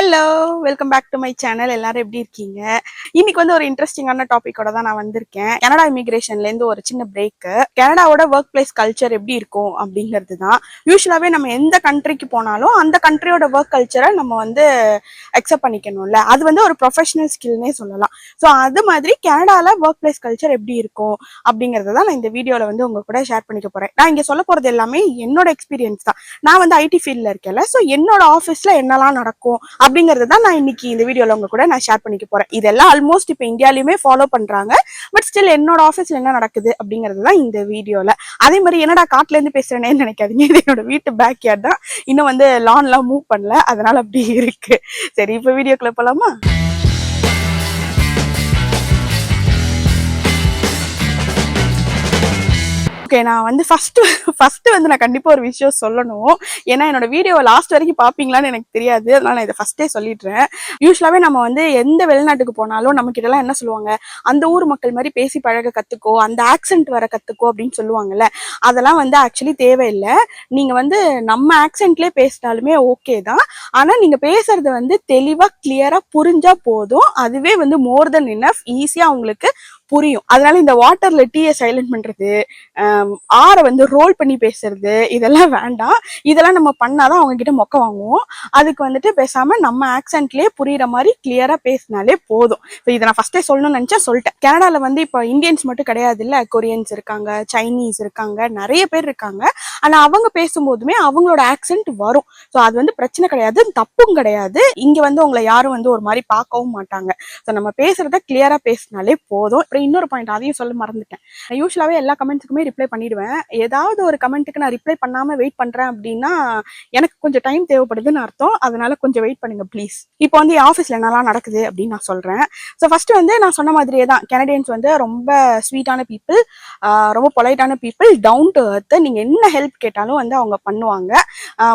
Hello, welcome back to my channel. எல்லாரும் எப்படி இருக்கீங்க? இன்னைக்கு வந்து ஒரு இன்ட்ரெஸ்டிங்கான டாபிக்கோட தான் நான் வந்திருக்கேன். கனடா இமிகிரேஷன்ல இருந்து ஒரு சின்ன பிரேக். கனடாவோட ஒர்க் பிளேஸ் கல்ச்சர் எப்படி இருக்கும் அப்படிங்கிறது தான். யூஸ்வலாவே நம்ம எந்த கண்ட்ரிக்கு போனாலும் அந்த கண்ட்ரியோட ஒர்க் கல்ச்சரை நம்ம வந்து அக்செப்ட் பண்ணிக்கணும்ல. அது வந்து ஒரு ப்ரொஃபஷனல் ஸ்கில்னே சொல்லலாம். ஸோ அது மாதிரி கனடால ஒர்க் பிளேஸ் கல்ச்சர் எப்படி இருக்கும் அப்படிங்கறத தான் நான் இந்த வீடியோல வந்து உங்க கூட ஷேர் பண்ணிக்க போறேன். நான் இங்க சொல்ல போறது எல்லாமே என்னோட எக்ஸ்பீரியன்ஸ் தான். நான் வந்து ஐடி ஃபீல்ட்ல இருக்கேன்ல, ஸோ என்னோட ஆஃபீஸ்ல என்னெல்லாம் நடக்கும் அப்படிங்கறது தான் நான் இன்னைக்கு இந்த வீடியோல உங்க கூட நான் ஷேர் பண்ணிக்க போறேன். இதெல்லாம் ஆல்மோஸ்ட் இப்ப இந்தியாலயுமே ஃபாலோ பண்றாங்க. பட் ஸ்டில் என்னோட ஆஃபீஸ்ல என்ன நடக்குது அப்படிங்கிறது தான் இந்த வீடியோல. அதே மாதிரி என்னடா காட்டுல இருந்து பேசுறேன்னு நினைக்காதீங்க. இது என்னோட வீட்டு பேக் யார்ட் தான். இன்னும் வந்து லான் எல்லாம் மூவ் பண்ணல, அதனால அப்படி இருக்கு. சரி, இப்ப வீடியோக்குள்ள போலாமா? ஓகே, நான் வந்து ஃபர்ஸ்ட் வந்து நான் கண்டிப்பா ஒரு விஷயம் சொல்லணும். ஏன்னா என்னோட வீடியோ லாஸ்ட் வரைக்கும் பாப்பீங்களான்னு எனக்கு தெரியாது, அதனால நான் இதை ஃபர்ஸ்டே சொல்லிடுறேன். யூஸ்வலாவே நம்ம வந்து எந்த வெளிநாட்டுக்கு போனாலும் நம்ம கிட்ட எல்லாம் என்ன சொல்லுவாங்க, அந்த ஊர் மக்கள் மாதிரி பேசி பழக கத்துக்கோ, அந்த ஆக்சென்ட் வர கத்துக்கோ அப்படின்னு சொல்லுவாங்கல்ல. அதெல்லாம் வந்து ஆக்சுவலி தேவையில்லை. நீங்க வந்து நம்ம ஆக்சென்ட்லயே பேசினாலுமே ஓகே தான். ஆனா நீங்க பேசுறது வந்து தெளிவா கிளியரா புரிஞ்சா போதும். அதுவே வந்து மோர் தென் இனஃப். ஈஸியா உங்களுக்கு புரியும். அதனால இந்த வாட்டர்ல டீயை சைலண்ட் பண்றது, ஆரை வந்து ரோல் பண்ணி பேசுறது, இதெல்லாம் வேண்டாம். இதெல்லாம் நம்ம பண்ணாதான் அவங்க கிட்ட மொக்க வாங்குவோம். அதுக்கு வந்துட்டு பேசாம நம்ம ஆக்சென்ட்லயே புரியுற மாதிரி கிளியரா பேசினாலே போதும். இதை நான் ஃபர்ஸ்டே சொல்லணும்னு நினைச்சா சொல்லிட்டேன். கனடால வந்து இப்போ இந்தியன்ஸ் மட்டும் கிடையாது இல்ல, கொரியன்ஸ் இருக்காங்க, சைனீஸ் இருக்காங்க, நிறைய பேர் இருக்காங்க. ஆனா அவங்க பேசும்போதுமே அவங்களோட ஆக்சென்ட் வரும். ஸோ அது வந்து பிரச்சனை கிடையாது, தப்பும் கிடையாது. இங்க வந்து உங்களை யாரும் வந்து ஒரு மாதிரி பார்க்கவும் மாட்டாங்க. ஸோ நம்ம பேசுறத கிளியரா பேசினாலே போதும். அப்புறம் இன்னொரு பாயிண்ட், அதையும் சொல்ல மறந்துட்டேன். யூஸ்வலாவே எல்லா கமெண்ட்ஸுக்குமே ரிப்ளை பண்ணிடுவேன். ஏதாவது ஒரு கமெண்ட்டுக்கு நான் ரிப்ளை பண்ணாம வெயிட் பண்றேன் அப்படின்னா எனக்கு கொஞ்சம் டைம் தேவைப்படுதுன்னு அர்த்தம். அதனால கொஞ்சம் வெயிட் பண்ணுங்க ப்ளீஸ். இப்போ வந்து ஆஃபீஸ்ல என்னெல்லாம் நடக்குது அப்படின்னு நான் சொல்றேன். ஸோ ஃபர்ஸ்ட் வந்து நான் சொன்ன மாதிரியே தான், கனடியன்ஸ் வந்து ரொம்ப ஸ்வீட்டான பீப்புள், ரொம்ப பொலைட்டான பீப்புள், டவுன் டு அர்த். நீங்க என்ன ஹெல்ப் கேட்டாலும் வந்து அவங்க பண்ணுவாங்க.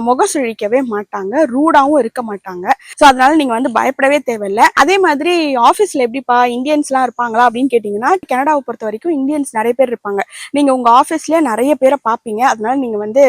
முகம் சுழிக்கவே மாட்டாங்க, ரூடாவும் இருக்க மாட்டாங்க. ஸோ அதனால நீங்க வந்து பயப்படவே தேவையில்லை. அதே மாதிரி ஆஃபீஸ்ல எப்படிப்பா இந்தியன்ஸ்லாம் இருப்பாங்களா அப்படின்னு கேட்டீங்கன்னா, கனடாவை பொறுத்த வரைக்கும் இந்தியன்ஸ் நிறைய பேர் இருப்பாங்க. நீங்க உங்க ஆஃபீஸ்லயே நிறைய பேரை பார்ப்பீங்க. அதனால நீங்க வந்து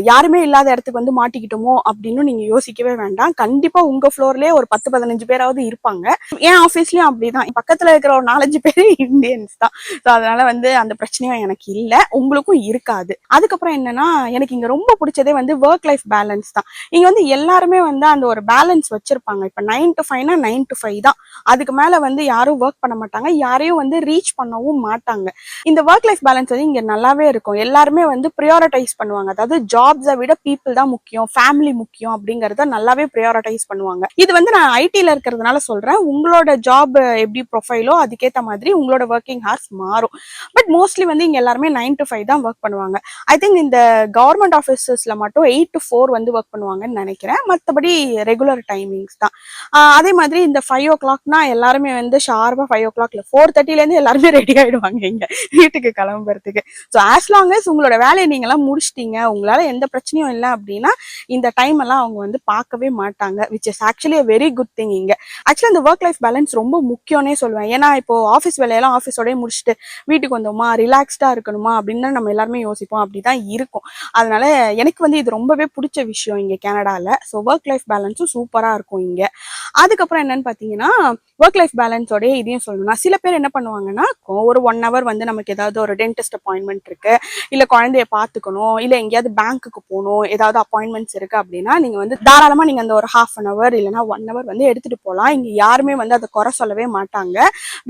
யாருமே இல்லாத இடத்துக்கு வந்து மாட்டிக்கிட்டோமோ அப்படின்னு நீங்க யோசிக்கவே வேண்டாம். கண்டிப்பா உங்க ஃப்ளோர்லயே ஒரு 10-15 பேராவது இருப்பாங்க. என் ஆஃபீஸ்லயும் அப்படிதான். பக்கத்துல இருக்கிற ஒரு 4-5 பேர் இந்தியன்ஸ் தான். ஸோ அதனால வந்து அந்த பிரச்சனையும் எனக்கு இல்லை, உங்களுக்கும் இருக்காது. அதுக்கப்புறம் என்னன்னா, எனக்கு இங்க ரொம்ப பிடிச்சதே வந்து ஒர்க் லைஃப் பேலன்ஸ் தான். இங்க வந்து எல்லாருமே வந்து அந்த ஒரு பேலன்ஸ் வச்சிருப்பாங்க. இப்ப 9 to 5னா 9 to 5 தான். அதுக்கு மேல வந்து யாரும் ஒர்க் பண்ண மாட்டாங்க, யாரையும் வந்து ரீச் பண்ணவும் மாட்டாங்க. இந்த ஒர்க் லைஃப் பேலன்ஸ் வந்து இங்க நல்லாவே இருக்கும். எல்லாருமே வந்து ப்ரியாரிட்டைஸ் பண்ணுவாங்க. அதாவது ஜாப்ஸை விட பீப்புள் தான் முக்கியம், ஃபேமிலி முக்கியம் அப்படிங்கறத நல்லாவே ப்ரியாரிட்டைஸ் பண்ணுவாங்க. இது வந்து நான் ஐடில இருக்கிறதுனால சொல்றேன். உங்களோட ஜாப் எப்படி ப்ரொஃபைலோ அதுக்கேற்ற மாதிரி உங்களோட ஒர்க்கிங் ஹார்ஸ் மாறும். பட் மோஸ்ட்லி வந்து இங்க எல்லாருமே 9 to 5 தான் ஒர்க் பண்ணுவாங்க. ஐ திங்க் இந்த கவர்மெண்ட் ஆஃபீஸஸ்ல மட்டும் 8 to 4 வந்து ஒர்க் பண்ணுவாங்கன்னு நினைக்கிறேன். மற்றபடி ரெகுலர் டைமிங்ஸ் தான். அதே மாதிரி இந்த 5 o'clockனா எல்லாருமே வந்து ஷார்ப்பா 5 o'clock 4:30ல இருந்து எல்லாருமே ரெடி ஆயிடுவாங்க இங்க வீட்டுக்கு கிளம்புறதுக்கு. ஸோ ஆஸ் லாங் அஸ் உங்களோட வேலையை நீங்க எல்லாம் முடிச்சிட்டீங்க, உங்களால எந்த பிரச்சனையும் இல்லை அப்படின்னா இந்த டைம் எல்லாம் அவங்க வந்து பார்க்கவே மாட்டாங்க. Which is actually very good thing. இங்க ஆக்சுவலி அந்த ஒர்க் லைஃப் பேலன்ஸ் ரொம்ப முக்கியம்னே சொல்லுவேன். ஏன்னா இப்போ ஆஃபீஸ் வேலையெல்லாம் ஆஃபீஸோடய முடிச்சுட்டு வீட்டுக்கு வந்தோமா, ரிலாக்ஸ்டா இருக்கணுமா அப்படின்னு நம்ம எல்லாருமே யோசிப்போம். அப்படிதான் இருக்கும். அதனால எனக்கு வந்து இது ரொம்பவே பிடிச்ச விஷயம் இங்க கனடால. ஸோ ஒர்க் லைஃப் பேலன்ஸும் சூப்பரா இருக்கும் இங்க. அதுக்கப்புறம் என்னன்னு பாத்தீங்கன்னா, ஒர்க் லைஃப் பேலன்ஸோடய இதையும் சொல்லணும்னா, சில பேர் என்ன பண்ணுவாங்கன்னா, ஒரு 1 hour வந்து நமக்கு ஏதாவது ஒரு டென்டிஸ்ட் அப்பாயின்மெண்ட் இருக்கு, இல்ல குழந்தைய பாத்துக்கணும், இல்ல எங்கேயாவது பேங்க்குக்கு போகணும், ஏதாவது அப்பாயின்மெண்ட்ஸ் இருக்கு அப்படின்னா நீங்க வந்து தாராளமா நீங்க அந்த ஒரு 1/2 hour இல்லைன்னா 1 hour வந்து எடுத்துட்டு போகலாம். இங்க யாருமே வந்து அதை குறை சொல்லவே மாட்டாங்க.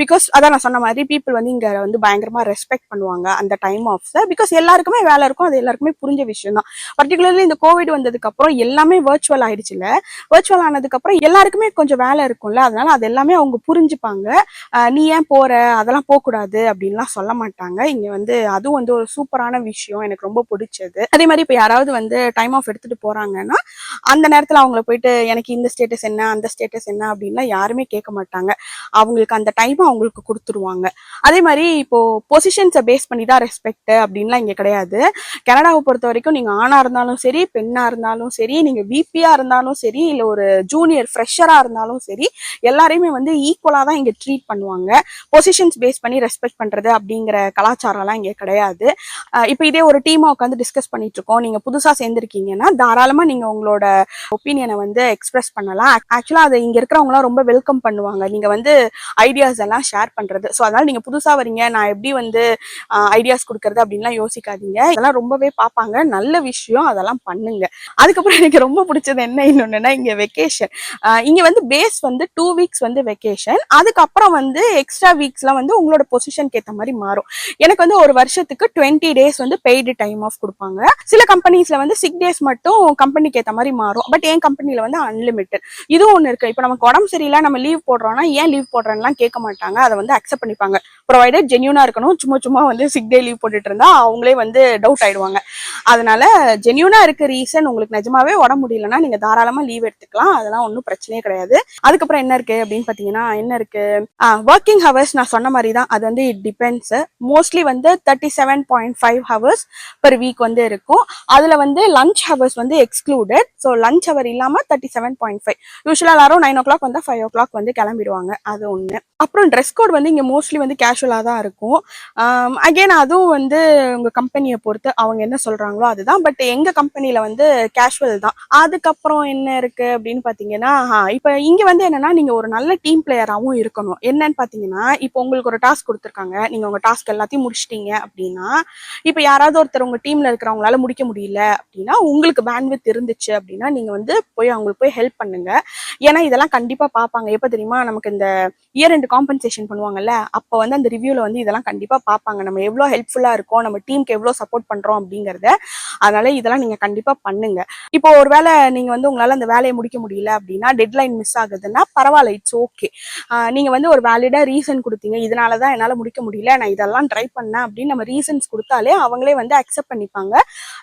பிகாஸ் அதான் நான் சொன்ன மாதிரி பீப்புள் வந்து இங்க வந்து பயங்கரமா ரெஸ்பெக்ட் பண்ணுவாங்க அந்த டைம் ஆஃப். பிகாஸ் எல்லாருக்குமே வேலை இருக்கும், அது எல்லாருக்குமே புரிஞ்ச விஷயம் தான். பர்டிகுலர்லி இந்த கோவிட் வந்ததுக்கு அப்புறம் எல்லாமே வர்ச்சுவல் ஆயிடுச்சுல. வர்ச்சுவல் ஆனதுக்கு அப்புறம் எல்லாருக்குமே கொஞ்சம் வேலை இருக்கும்ல, அதனால அது எல்லாமே அவங்க புரிஞ்சுப்பாங்க. நீ ஏன் போற, அதெல்லாம் போகக்கூடாது அப்படின்லாம் சொல்ல மாட்டாங்க இங்க வந்து. அதுவும் வந்து ஒரு சூப்பரான விஷயம், எனக்கு ரொம்ப பிடிச்சது. அதே மாதிரி இப்போ யாராவது வந்து டைம் ஆஃப் எடுத்துட்டு போறாங்கன்னா அந்த நேரத்துல அவங்கள போயிட்டு எனக்கு இந்த ஸ்டேட்டஸ் என்ன, அந்த ஸ்டேட்டஸ் என்ன அப்படின்லாம் யாருமே கேட்க மாட்டாங்க. அவங்களுக்கு அந்த டைம் அவங்களுக்கு கொடுத்துருவாங்க. அதே மாதிரி இப்போ பொசிஷன்ஸை பேஸ் பண்ணி தான் ரெஸ்பெக்ட் அப்படின்லாம் இங்க கிடையாது. கனடாவை பொறுத்த வரைக்கும் நீங்க ஆணா இருந்தாலும் சரி, பெண்ணா இருந்தாலும் சரி, நீங்க விபியா இருந்தாலும் சரி, இல்ல ஒரு ஜூனியர் ஃப்ரெஷரா இருந்தாலும் சரி, எல்லாரையுமே வந்து வந்து ஈக்குவலா தான் இங்க ட்ரீட் பண்ணுவாங்க. பொசிஷன்ஸ் பேஸ் பண்ணி ரெஸ்பெக்ட் பண்றது அப்படிங்கிற கலாச்சாரம்லாம் இங்க கிடையாது. இப்போ இதே ஒரு டீமா உட்காந்து டிஸ்கஸ் பண்ணிட்டு இருக்கோம், நீங்க புதுசா சேர்ந்திருக்கீங்கன்னா தாராளமா நீங்க உங்களோட ஒப்பீனியனை வந்து எக்ஸ்பிரஸ் பண்ணலாம். ஆக்சுவலா அதை இங்க இருக்கிறவங்களாம் ரொம்ப வெல்கம் பண்ணுவாங்க, நீங்க வந்து ஐடியாஸ் எல்லாம் ஷேர் பண்றது. ஸோ அதனால நீங்க புதுசா வரீங்க, நான் எப்படி வந்து ஐடியாஸ் கொடுக்கறது அப்படின்லாம் யோசிக்காதீங்க. இதெல்லாம் ரொம்பவே பார்ப்பாங்க, நல்ல விஷயம், அதெல்லாம் பண்ணுங்க. அதுக்கப்புறம் எனக்கு ரொம்ப பிடிச்சது என்ன இன்னொன்னுன்னா, இங்க வெக்கேஷன். இங்க வந்து பேஸ் வந்து 2 வீக்ஸ் வந்து வெக்கேஷன், அதுக்கப்புறம் வந்து எக்ஸ்ட்ரா வீக்ஸ்லாம் வந்து உங்களோட பொசிஷனுக்கு ஏற்ற மாதிரி மாறும். எனக்கு வந்து ஒரு வருஷத்துக்கு 20 டேஸ் வந்து பெய்டு டைம் ஆஃப் கொடுப்பாங்க. சில கம்பெனிஸ்ல வந்து 6 டேஸ் மட்டும் கம்பெனிக்கு ஏற்ற மாதிரி மாறும். பட் என் கம்பெனில வந்து அன்லிமிட்டட். இதுவும் ஒன்று இருக்கு. இப்போ நமக்கு உடம்பு சரியில்லை, நம்ம லீவ் போடுறோம்னா ஏன் லீவ் போடுறேன்லாம் கேட்க மாட்டாங்க, அதை வந்து அக்செப்ட் பண்ணிப்பாங்க. ப்ரொவைடட் ஜென்யூனா இருக்கணும். சும்மா சும்மா வந்து 6 டே லீவ் போட்டுட்டு இருந்தா அவங்களே வந்து டவுட் ஆயிடுவாங்க. அதனால ஜென்யூனா இருக்க ரீசன், உங்களுக்கு நிஜமாவே உடம்பு முடியலன்னா நீங்க தாராளமா லீவ் எடுத்துக்கலாம், அதெல்லாம் ஒன்றும் பிரச்சனையே கிடையாது. அதுக்கப்புறம் என்ன இருக்கு அப்படின்னு பாத்தீங்கன்னா, என்ன இருக்கு, ஒர்க்கிங் ஹவர்ஸ் நான் சொன்ன மாதிரி தான். அது வந்து இட் டிபெண்ட்ஸ். மோஸ்ட்லி வந்து 37.5 ஹவர்ஸ் பெர் வீக் வந்து இருக்கும். அதுல வந்து லஞ்ச் ஹவர்ஸ் வந்து எக்ஸ்க்ளூடட். ஸோ லஞ்ச் ஹவர் இல்லாம 37.5. யூஸ்வலா எல்லாரும் 9 o'clock வந்தா 5 o'clock வந்து கிளம்பிடுவாங்க. அது ஒண்ணு. அப்புறம் ட்ரெஸ் கோட் வந்து இங்க மோஸ்ட்லி வந்து கேஷுவலா தான் இருக்கும். அகைன் அதுவும் வந்து உங்க கம்பெனியை பொறுத்து அவங்க என்ன சொல்றாங்களோ அதுதான். பட் எங்க கம்பெனில வந்து கேஷுவல் தான். அதுக்கப்புறம் என்ன இருக்கு அப்படின்னு பாத்தீங்கன்னா, இப்ப இங்க வந்து என்னன்னா, நீங்க ஒரு நல்ல டீம் பிளேயராகவும் இருக்கணும். என்னன்னு பாத்தீங்கன்னா, இப்போ உங்களுக்கு ஒரு டாஸ்க் கொடுத்துருக்காங்க, நீங்க உங்க டாஸ்க் எல்லாத்தையும் முடிச்சிட்டீங்க அப்படின்னா, இப்ப யாராவது ஒருத்தர் உங்க டீம்ல இருக்கிறவங்களால முடிக்க முடியல அப்படின்னா, உங்களுக்கு பேண்ட்வித் இருந்துச்சு அப்படின்னா நீங்க வந்து போய் அவங்களுக்கு போய் ஹெல்ப் பண்ணுங்க. ஏன்னா இதெல்லாம் கண்டிப்பா பார்ப்பாங்க. எப்ப தெரியுமா, நமக்கு இந்த இயர் எண்ட் காம்பன்சேஷன் பண்ணுவாங்கல்ல, அப்போ வந்து அந்த ரிவ்யூல வந்து இதெல்லாம் கண்டிப்பா பார்ப்பாங்க, நம்ம எவ்வளவு ஹெல்ப்ஃபுல்லா இருக்கோம், நம்ம டீமுக்கு எவ்வளவு சப்போர்ட் பண்றோம் அப்படிங்கறத. அதனால இதெல்லாம் நீங்க கண்டிப்பா பண்ணுங்க. இப்போ ஒருவேளை நீங்க வந்து உங்களால அந்த வேலையை முடிக்க முடியல அப்படின்னா, டெட்லைன் மிஸ் ஆகுதுன்னா பரவாயில்ல, இட்ஸ் ஓகே. நீங்க வந்து ஒரு வேலிடா ரீசன் கொடுத்தீங்க, இதனாலதான் என்னால முடிக்க முடியல, நான் இதெல்லாம் ட்ரை பண்ணேன் அப்படின்னு நம்ம ரீசன்ஸ் கொடுத்தாலே அவங்களே வந்து அக்செப்ட் பண்ணிப்பாங்க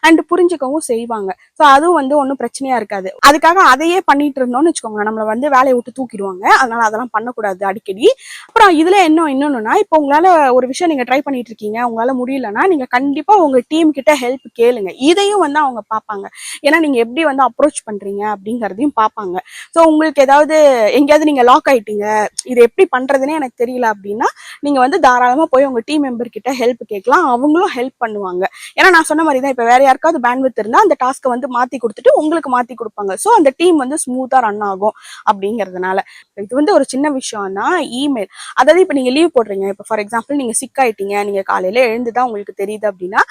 அண்ட் புரிஞ்சுக்கவும் செய்வாங்க. ஸோ அதுவும் வந்து ஒன்றும் பிரச்சனையா இருக்காது. அதுக்காக அதையே பண்ணிட்டு இருந்தோம்னு வச்சுக்கோங்க, நம்மளை வந்து வேலையை விட்டு தூக்கிடுவாங்க. அதனால அதெல்லாம் பண்ணக்கூடாது அடிக்கடி. அப்புறம் இதுல இன்னொன்னுன்னா, இப்போ உங்களால ஒரு விஷயம் நீங்க ட்ரை பண்ணிட்டு இருக்கீங்க, உங்களால முடியலன்னா நீங்க கண்டிப்பா உங்க டீம் கிட்ட ஹெல்ப் கேளுங்க. இதையும் வந்து அவங்க பார்ப்பாங்க. ஏன்னா நீங்க எப்படி வந்து அப்ரோச் பண்றீங்க அப்படிங்கறதையும் பார்ப்பாங்க. ஸோ உங்களுக்கு ஏதாவது எங்கேயாவது நீங்க லாக் ஆயிட்டீங்க, இது எப்படி பண்றதுன்னே எனக்கு தெரியல அப்படின்னா, நீங்க வந்து தாராளமா போய் உங்க டீம் மெம்பர் கிட்ட ஹெல்ப் கேட்கலாம், அவங்களும் ஹெல்ப் பண்ணுவாங்க. ஏன்னா நான் சொன்ன மாதிரி தான், இப்ப வேற யாருக்காவது பேண்ட்வித் இருந்தா அந்த டாஸ்க்கை வந்து மாத்தி கொடுத்துட்டு உங்களுக்கு மாத்தி கொடுப்பாங்க. ஸோ அந்த டீம் வந்து ஸ்மூத்தா ரன் ஆகும் அப்படிங்கறதுனால. இது வந்து ஒரு சின்ன விஷயம் தான், இமெயில். அதாவது இப்ப நீங்க லீவ் போடுறீங்க, இப்ப ஃபார் எக்ஸாம்பிள் நீங்க சிக் ஆயிட்டீங்க, நீங்க காலையில எழுந்துதான் உங்களுக்கு தெரியுது அப்படின்னா,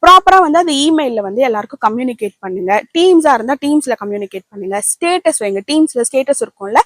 ப்ராப்பரா வந்து அந்த இமெயில வந்து எல்லாருக்கும் கம்யூனிகேட் பண்ணுங்க. டீம்ஸா இருந்தா டீம்ஸ்ல கம்யூனிகேட் பண்ணுங்க. ஸ்டேட்டஸ் வைங்க, டீம்ஸ்ல ஸ்டேட்டஸ் இருக்கும்ல,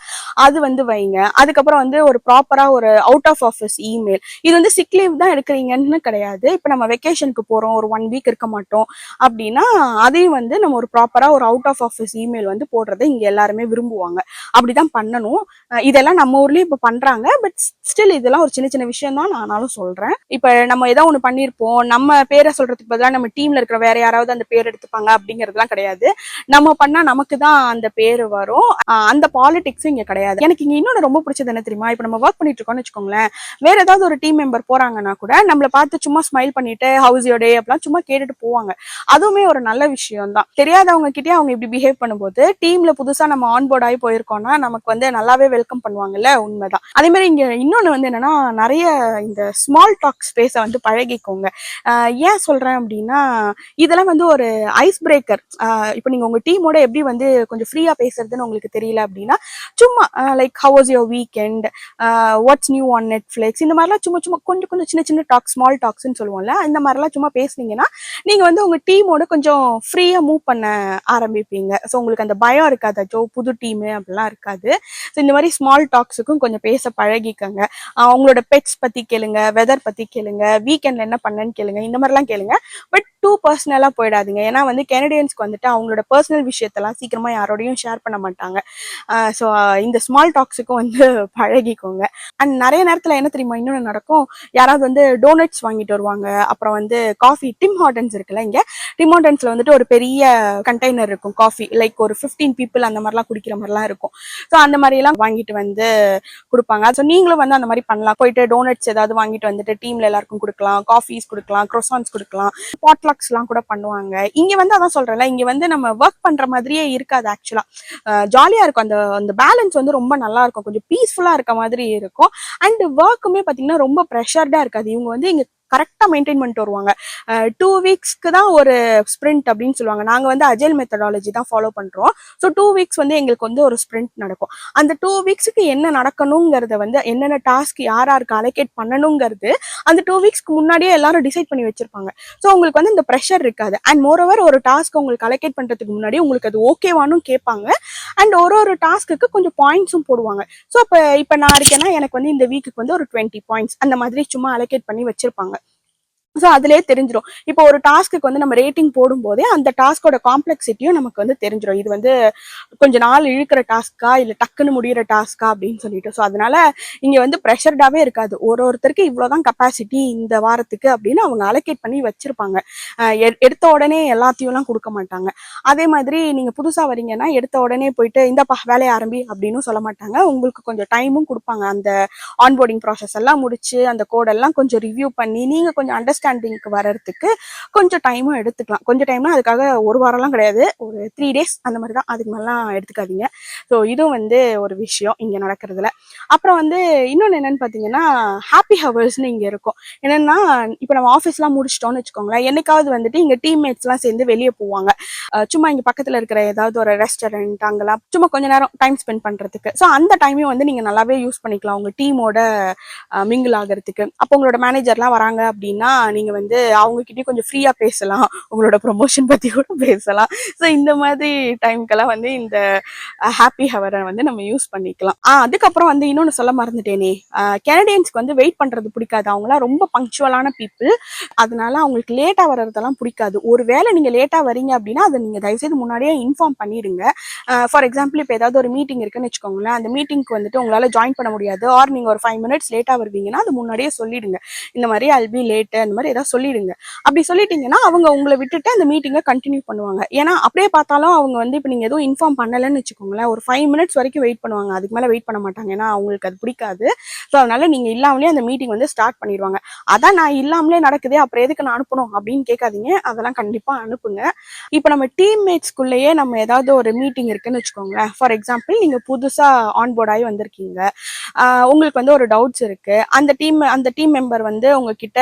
அது வந்து வைங்க. அதுக்கப்புறம் வந்து ஒரு ப்ராப்பரா ஒரு அவுட் ஆஃப் ஆஃபீஸ் இமெயில். இது வந்து சிக் லீவ் தான் எடுக்கிறீங்கன்னு கிடையாது. இப்ப நம்ம வெக்கேஷனுக்கு போறோம், ஒரு 1 வீக் இருக்க மாட்டோம் அப்படின்னா, அதையும் வந்து நம்ம ஒரு ப்ராப்பரா ஒரு அவுட் ஆஃப் ஆஃபீஸ் இமெயில் வந்து போடுறதை இங்க எல்லாருமே விரும்புவாங்க. அப்படிதான் பண்ணணும். இதெல்லாம் நம்ம ஊர்லயும் இப்ப பண்றாங்க. பட் ஸ்டில் இதெல்லாம் ஒரு சின்ன சின்ன விஷயம் தான், நானும் சொல்றேன். இப்ப நம்ம ஏதோ ஒண்ணு பண்ணிருப்போம், நம்ம பேரை சொல்றதுக்கு பதிலா நம்ம டீம்ல இருக்கிற வேற யாராவது அந்த பேர் எடுத்துப்பாங்க அப்படிங்கறதுலாம் கிடையாது. நம்ம பண்ணா நமக்கு தான் அந்த பேரு வரும். அந்த பாலிடிக்ஸ் இங்க கிடையாது. எனக்கு இங்க இன்னொன்னு ரொம்ப பிடிச்சது என்ன தெரியுமா, இப்ப நம்ம ஒர்க் பண்ணிட்டு இருக்கோம்னு வச்சுக்கோங்களேன், வேற ஏதாவது ஒரு டீம் மெம்பர் போறாங்கன்னா கூட நம்மள பார்த்து சும்மா ஸ்மைல் பண்ணிட்டு ஹவுஸ் யோர் டே அப்படிலாம் சும்மா கேட்டுட்டு போவாங்க. அதுவுமே ஒரு நல்ல விஷயம் தான். தெரியாதவங்க கிட்டே அவங்க இப்படி பிஹேவ் பண்ணும்போது, டீம்ல புதுசா நம்ம ஆன்போர்ட் ஆகி போயிருக்கோம்னா நமக்கு வந்து நல்லாவே வெல்கம் பண்ணுவாங்கல்ல. உண்மைதான். அதே மாதிரி இங்க இன்னொன்னு வந்து என்னன்னா, நிறைய இந்த ஸ்மால் டாக் ஸ்பேஸை வந்து பழகிக்கோங்க. ஏன் சொல்றேன் அப்படின்னா, இதெல்லாம் வந்து ஒரு ஐஸ் பிரேக்கர். இப்போ நீங்க உங்க டீமோட எப்படி வந்து கொஞ்சம் ஃப்ரீயா பேசுறதுன்னு உங்களுக்கு தெரியல அப்படின்னா, சும்மா like how was your weekend, watts new on Netflix, இந்த மாதிரிலாம் சும்மா சும்மா கொஞ்சம் கொஞ்சம் சின்ன சின்ன டாக், ஸ்மால் டாக்ஸ்ன்னு சொல்லுவோம்ல, இந்த மாதிரிலாம் சும்மா பேசுனீங்கன்னா நீங்க வந்து உங்க டீமோட கொஞ்சம் ஃப்ரீயா மூவ் பண்ண ஆரம்பிப்பீங்க. ஸோ உங்களுக்கு அந்த பயம் இருக்காது, அச்சோ புது டீமு அப்படிலாம் இருக்காது. ஸோ இந்த மாதிரி ஸ்மால் டாக்ஸுக்கும் கொஞ்சம் பேச பழகிக்கங்க. உங்களோட பெட்ஸ் பத்தி கேளுங்க, வெதர் பத்தி கேளுங்க, வீக்கெண்ட்ல என்ன பண்ணேன்னு கேளுங்க, இந்த மாதிரிலாம் கேளுங்க. பட் டூ பர்சனலா போயிடாதீங்க. ஏன்னா வந்து கெனடியன்ஸ்க்கு வந்துட்டு அவங்களோட பர்சனல் விஷயத்தெல்லாம் சீக்கிரமா யாரோடையும் ஷேர் பண்ண மாட்டாங்க. ஸோ இந்த ஸ்மால் டாக்ஸுக்கும் வந்து பழகிக்கோங்க. அண்ட் நிறைய நேரத்துல என்ன தெரியுமா இன்னொன்று நடக்கும், யாராவது வந்து டோனட்ஸ் வாங்கிட்டு வருவாங்க, அப்புறம் வந்து காஃபி. டிம் ஹார்டன்ஸ் இருக்குல்ல, இங்க டிம் ஹார்டன்ஸ்ல வந்துட்டு ஒரு பெரிய கண்டெய்னர் இருக்கும் காஃபி, லைக் ஒரு 15 பீப்புள் அந்த மாதிரிலாம் குடிக்கிற மாதிரிலாம் இருக்கும். ஸோ அந்த மாதிரி எல்லாம் வாங்கிட்டு வந்து கொடுப்பாங்க. ஸோ நீங்களும் வந்து அந்த மாதிரி பண்ணலாம். போயிட்டு டோனட்ஸ் ஏதாவது வாங்கிட்டு வந்துட்டு டீம்ல எல்லாருக்கும் கொடுக்கலாம், காஃபீஸ் கொடுக்கலாம், க்ரோசான்ஸ் கொடுக்கலாம், பாட்லாக்ஸ் எல்லாம் கூட பண்ணுவாங்க. இங்க வந்து அதான் சொல்றேன்ல, இங்க வந்து நம்ம ஒர்க் பண்ற மாதிரியே இருக்காது. ஆக்சுவலா ஜாலியா இருக்கும். அந்த அந்த பேலன்ஸ் பேலன்ஸ் வந்து ரொம்ப நல்லா இருக்கும், கொஞ்சம் பீஸ்ஃபுல்லா இருக்க மாதிரி இருக்கும். அண்ட் ஒர்க்குமே பாத்தீங்கன்னா ரொம்ப ப்ரெஷர்டா இருக்காது. இவங்க வந்து இங்க கரெக்டா மெயின்டைன் பண்ணிட்டு வருவாங்க. 2 வீக்ஸ்க்கு தான் ஒரு ஸ்ப்ரிண்ட் அப்படின்னு சொல்லுவாங்க. நாங்க வந்து அஜைல் மெத்தடாலஜி தான் ஃபாலோ பண்றோம். ஸோ 2 வீக்ஸ் வந்து எங்களுக்கு வந்து ஒரு ஸ்ப்ரிண்ட் நடக்கும். அந்த 2 வீக்ஸ்க்கு என்ன நடக்கணுங்கிறத வந்து என்னென்ன டாஸ்க் யார் யாருக்கு அலோகேட் பண்ணணுங்கிறது அந்த 2 வீக்ஸ்க்கு முன்னாடியே எல்லாரும் டிசைட் பண்ணி வச்சிருப்பாங்க. ஸோ உங்களுக்கு வந்து இந்த ப்ரெஷர் இருக்காது. அண்ட் மோரோவர் ஒரு டாஸ்க் உங்களுக்கு அலோகேட் பண்றதுக்கு முன்னாடி உங்களுக்கு அது ஓகேவானு கேட்பாங்க. அண்ட் ஒரு டாஸ்க்கு கொஞ்சம் பாயிண்ட்ஸும் போடுவாங்க. ஸோ இப்போ நான் இருக்கேன்னா எனக்கு வந்து இந்த வீக்குக்கு வந்து ஒரு 20 பாயிண்ட்ஸ் அந்த மாதிரி சும்மா அலோகேட் பண்ணி வச்சிருப்பாங்க. ஸோ அதுலேயே தெரிஞ்சிடும். இப்போ ஒரு டாஸ்க்கு வந்து நம்ம ரேட்டிங் போடும்போதே அந்த டாஸ்கோட காம்ப்ளெக்சிட்டியும் நமக்கு வந்து தெரிஞ்சிடும். இது வந்து கொஞ்ச நாள் இழுக்கிற டாஸ்கா இல்லை டக்குன்னு முடிகிற டாஸ்கா அப்படின்னு சொல்லிட்டு. ஸோ அதனால இங்கே வந்து ப்ரெஷர்டாகவே இருக்காது. ஒருத்தருக்கு இவ்வளோதான் கெப்பாசிட்டி இந்த வாரத்துக்கு அப்படின்னு அவங்க அலோகேட் பண்ணி வச்சிருப்பாங்க. எடுத்த உடனே எல்லாத்தையும்லாம் கொடுக்க மாட்டாங்க. அதே மாதிரி நீங்கள் புதுசாக வரீங்கன்னா எடுத்த உடனே போயிட்டு இந்தப்பா வேலையை ஆரம்பி அப்படின்னு சொல்ல மாட்டாங்க. உங்களுக்கு கொஞ்சம் டைமும் கொடுப்பாங்க. அந்த ஆன்போர்டிங் ப்ராசஸ் எல்லாம் முடிச்சு அந்த கோடெல்லாம் கொஞ்சம் ரிவ்யூ பண்ணி நீங்கள் கொஞ்சம் அண்டர்ஸ்டாண்டிங்க்கு வர்றதுக்கு கொஞ்சம் டைமும் எடுத்துக்கலாம். கொஞ்சம் டைம்னா அதுக்காக ஒரு வாரம்லாம் கிடையாது, ஒரு 3 days அந்த மாதிரி தான், அதுக்கு மேலாம் எடுத்துக்காதீங்க. ஸோ இதுவும் வந்து ஒரு விஷயம் இங்கே நடக்கிறதுல. அப்புறம் வந்து இன்னொன்று என்னன்னு பார்த்தீங்கன்னா ஹாப்பி ஹவர்ஸ்னு இங்கே இருக்கும். என்னென்னா இப்போ நம்ம ஆஃபீஸ்லாம் முடிச்சிட்டோம்னு வச்சுக்கோங்களேன், என்னைக்காவது வந்துட்டு இங்கே டீம்மேட்ஸ்லாம் சேர்ந்து வெளியே போவாங்க. சும்மா இங்கே பக்கத்தில் இருக்கிற ஏதாவது ஒரு ரெஸ்டாரண்ட் அங்கெல்லாம் சும்மா கொஞ்ச நேரம் டைம் ஸ்பெண்ட் பண்ணுறதுக்கு. ஸோ அந்த டைமையும் வந்து நீங்கள் நல்லாவே யூஸ் பண்ணிக்கலாம் உங்கள் டீமோட மிங்கிள் ஆகிறதுக்கு. அப்போ உங்களோட மேனேஜர்லாம் வராங்க அப்படின்னா நீங்கள் வந்து அவங்கக்கிட்டயும் கொஞ்சம் ஃப்ரீயாக பேசலாம், உங்களோட ப்ரொமோஷன் பற்றி கூட பேசலாம். ஸோ இந்த மாதிரி டைம்க்கெல்லாம் வந்து இந்த ஹாப்பி ஹவரை வந்து நம்ம யூஸ் பண்ணிக்கலாம். அதுக்கப்புறம் வந்து இன்னொன்று சொல்ல மறந்துட்டேனே, கெனடியன்ஸ்க்கு வந்து வெயிட் பண்ணுறது பிடிக்காது. அவங்களாம் ரொம்ப பங்க்சுவலான பீப்புள். அதனால அவங்களுக்கு லேட்டாக வர்றதெல்லாம் பிடிக்காது. ஒரு வேளை நீங்கள் லேட்டாக வரீங்க அப்படின்னா அதை நீங்கள் தயவுசெய்து முன்னாடியே இன்ஃபார்ம் பண்ணிடுங்க. ஃபார் எக்ஸாம்பிள் இப்போ ஏதாவது ஒரு மீட்டிங் இருக்குன்னு வச்சுக்கோங்களேன், அந்த மீட்டிங்க்கு வந்துட்டு உங்களால் ஜாயின் பண்ண முடியாது, ஆர் நீங்கள் ஒரு 5 minutes லேட்டாக வருவீங்கன்னா அது முன்னாடியே சொல்லிடுங்க. இந்த மாதிரி I'll be late அந்த மாதிரி ஏதாவது சொல்லிடுங்க. அப்படி சொல்லிட்டீங்கன்னா அவங்க உங்களை விட்டுட்டு அந்த மீட்டிங்கை கண்டினியூ பண்ணுவாங்க. ஏன்னா அப்படியே பார்த்தாலும் அவங்க வந்து இப்போ நீங்கள் எதுவும் இன்ஃபார்ம் பண்ணலைன்னு வச்சுக்கோங்களேன், ஒரு 5 minutes வரைக்கும் வெயிட் பண்ணுவாங்க. அதுக்கு மேலே வெயிட் பண்ண மாட்டாங்க. ஏன்னா அவங்களுக்கு அது பிடிக்காது. ஸோ அதனால நீங்கள் இல்லாமலே அந்த மீட்டிங் வந்து ஸ்டார்ட் பண்ணிடுவாங்க. அதான் நான் இல்லாமலே நடக்குது, அப்புறம் எதுக்கு நான் அனுப்பணும் அப்படின்னு கேட்காதீங்க. அதெல்லாம் கண்டிப்பாக அனுப்புங்க. இப்போ நம்ம டீம்மேட்ஸ்குள்ளேயே நம்ம ஏதாவது ஒரு மீட்டிங் இருக்குன்னு வச்சுக்கோங்களேன். ஃபார் எக்ஸாம்பிள் நீங்கள் புதுசாக ஆன்போர்ட் ஆகி வந்திருக்கீங்க, உங்களுக்கு வந்து ஒரு டவுட்ஸ் இருக்கு, அந்த டீம் மெம்பர் வந்து உங்ககிட்ட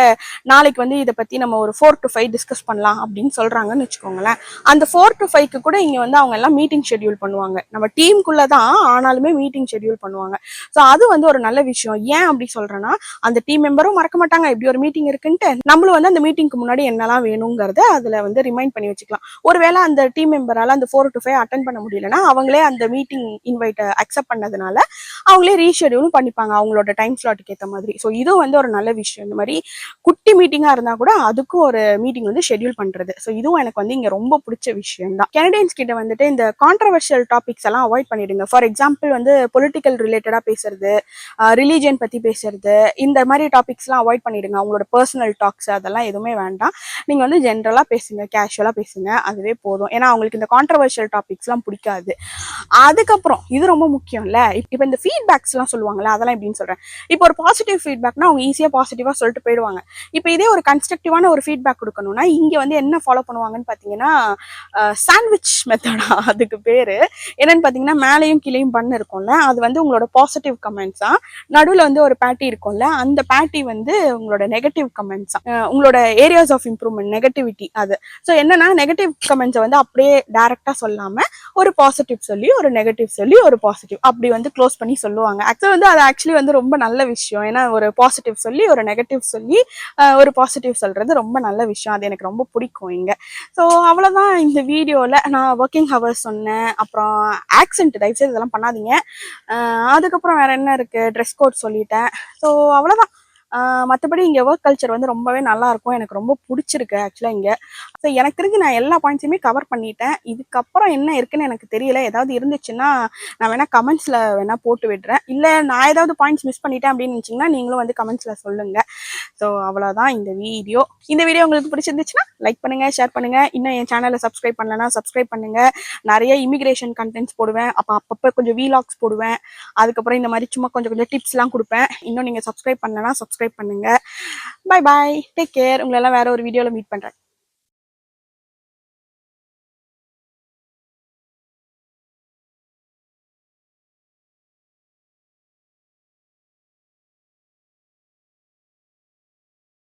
நாளைக்கு வந்து இதை பற்றி நம்ம ஒரு 4 to 5 டிஸ்கஸ் பண்ணலாம் அப்படின்னு சொல்கிறாங்கன்னு வச்சுக்கோங்களேன். அந்த 4 to 5க்கு கூட இங்கே வந்து அவங்க எல்லாம் மீட்டிங் ஷெட்யூல் பண்ணுவாங்க. நம்ம டீமுக்குள்ளே தான் ஆனாலுமே மீட்டிங் ஷெட்யூல் பண்ணுவாங்க. ஸோ அது வந்து ஒரு நல்ல விஷயம். ஏன் அப்படி சொல்கிறேன்னா அந்த டீம் மெம்பரும் மறக்க மாட்டாங்க இப்படி ஒரு மீட்டிங் இருக்குன்ட்டு, நம்மளும் வந்து அந்த மீட்டிங்க்கு முன்னாடி என்னெல்லாம் வேணுங்கிறத அதில் வந்து ரிமைண்ட் பண்ணி வச்சுக்கலாம். ஒருவேளை அந்த டீம் மெம்பரால் அந்த 4 to 5 அட்டன் பண்ண முடியலன்னா அவங்களே அந்த மீட்டிங் இன்வைட்டை அக்செப்ட் பண்ணதுனால அவங்களே ரீஷெடியூலும் பண்ணிப்பாங்க அவங்களோட டைம் ஸ்லாட்டுக்கு ஏற்ற மாதிரி. ஸோ இதுவும் வந்து ஒரு நல்ல விஷயம். இந்த மாதிரி குட்டி மீட்டிங்காக இருந்தால் கூட அதுக்கும் ஒரு மீட்டிங் வந்து ஷெட்யூல் பண்ணுறது. ஸோ இதுவும் எனக்கு வந்து இங்கே ரொம்ப பிடிச்ச விஷயம் தான். கெனடியன்ஸ் கிட்ட வந்துட்டு இந்த கான்ட்ரவர்ஷியல் டாபிக்ஸ் எல்லாம் அவாய்ட் பண்ணிடுங்க. ஃபார் எக்ஸாம்பிள் வந்து பொலிட்டிக்கல் ரிலேட்டடாக பேசுறது, ரிலீஜியன் பற்றி பேசுறது, இந்த மாதிரி டாபிக்ஸ்லாம் அவாய்ட் பண்ணிடுங்க. அவங்களோட பர்சனல் டாக்ஸ் அதெல்லாம் எதுவுமே வேண்டாம். நீங்கள் வந்து ஜென்ரலாக பேசுங்க, கேஷுவலாக பேசுங்க, அதுவே போதும். ஏன்னா அவங்களுக்கு இந்த கான்ட்ரவர்ஷியல் டாபிக்ஸ்லாம் பிடிக்காது. அதுக்கப்புறம் இது ரொம்ப முக்கியம்ல, இப்போ இந்த ஃபீட்பேக்ஸ்லாம் சொல்லுவாங்கல்ல, அதெல்லாம் எப்படின்னு சொல்கிறேன். இப்போ ஒரு பாசிட்டிவ் ஃபீட்பேக்னா அவங்க ஈஸியாக பாசிட்டிவாக சொல்லிட்டு போயிடுவாங்க. இப்போ இதே ஒரு கன்ஸ்ட்ரக்டிவான ஒரு ஃபீட்பேக் கொடுக்கணும்னா இங்கே வந்து என்ன ஃபாலோ பண்ணுவாங்கன்னு பார்த்தீங்கன்னா சாண்ட்விச் மெத்தடா அதுக்கு பேர். என்னன்னு பார்த்தீங்கன்னா மேலேயும் கீழேயும் பண்ண இருக்கும்ல, அது வந்து உங்களோட பாசிட்டிவ் கமெண்ட்ஸா, நடுவில் வந்து ஒரு பேட்டி இருக்கும்ல, அந்த பேட்டி வந்து உங்களோட நெகட்டிவ் கமெண்ட்ஸா, உங்களோட ஏரியாஸ் ஆஃப் இம்ப்ரூவ்மெண்ட் நெகட்டிவிட்டி அது. ஸோ என்னன்னா நெகட்டிவ் கமெண்ட்ஸை வந்து அப்படியே டைரக்டாக சொல்லாமல் ஒரு பாசிட்டிவ் சொல்லி ஒரு நெகட்டிவ் சொல்லி ஒரு பாசிட்டிவ் அப்படி வந்து க்ளோஸ் பண்ணி சொல்லுவாங்க. ஆக்சுவலி வந்து அது ஆக்சுவலி வந்து ரொம்ப நல்ல விஷயம். ஏன்னா ஒரு பாசிட்டிவ் சொல்லி ஒரு நெகட்டிவ் சொல்லி ஒரு பாசிட்டிவ் சொல்றது ரொம்ப நல்ல விஷயம். அது எனக்கு ரொம்ப பிடிக்கும் இங்க. ஸோ அவ்வளோதான் இந்த வீடியோவில் நான் ஒர்க்கிங் ஹவர்ஸ் சொன்னேன். அப்புறம் ஆக்சென்ட் தயவுசெய்து இதெல்லாம் பண்ணாதீங்க. அதுக்கப்புறம் வேற என்ன இருக்கு, ட்ரெஸ் கோட் சொல்லிட்டேன். ஸோ அவ்வளோதான். மற்றபடி இங்கே ஒர்க் கல்ச்சர் வந்து ரொம்பவே நல்லா இருக்கும். எனக்கு ரொம்ப பிடிச்சிருக்கு ஆக்சுவலாக இங்கே. ஸோ எனக்கு தெரிஞ்சு நான் எல்லா பாயிண்ட்ஸுமே கவர் பண்ணிட்டேன். இதுக்கப்புறம் என்ன இருக்குன்னு எனக்கு தெரியல. ஏதாவது இருந்துச்சுன்னா நான் வேணால் கமெண்ட்ஸில் வேணால் போட்டு விடுறேன். இல்லை நான் ஏதாவது பாயிண்ட்ஸ் மிஸ் பண்ணிட்டேன் அப்படின்னு நினச்சிங்கன்னா நீங்களும் வந்து கமெண்ட்ஸில் சொல்லுங்கள். ஸோ அவ்வளோதான் இந்த வீடியோ. இந்த வீடியோ உங்களுக்கு பிடிச்சிருந்துச்சுன்னா லைக் பண்ணுங்கள், ஷேர் பண்ணுங்கள். இன்னும் என் சேனலை சப்ஸ்கிரைப் பண்ணலன்னா சப்ஸ்கிரைப் பண்ணுங்கள். நிறைய இமிக்ரேஷன் கண்டென்ட்ஸ் போடுவேன். அப்பப்போ கொஞ்சம் வீலாக்ஸ் போடுவேன். அதுக்கப்புறம் இந்த மாதிரி சும்மா கொஞ்சம் டிப்ஸ்லாம் கொடுப்பேன். இன்னும் நீங்கள் சப்ஸ்கிரைப் பண்ணலன்னா சப்ஸ்கிரைப் பண்ணுங்கள். Bye bye, take care. உங்களெல்லாம் வேற ஒரு வீடியோவில் மீட் பண்ணுறேன்.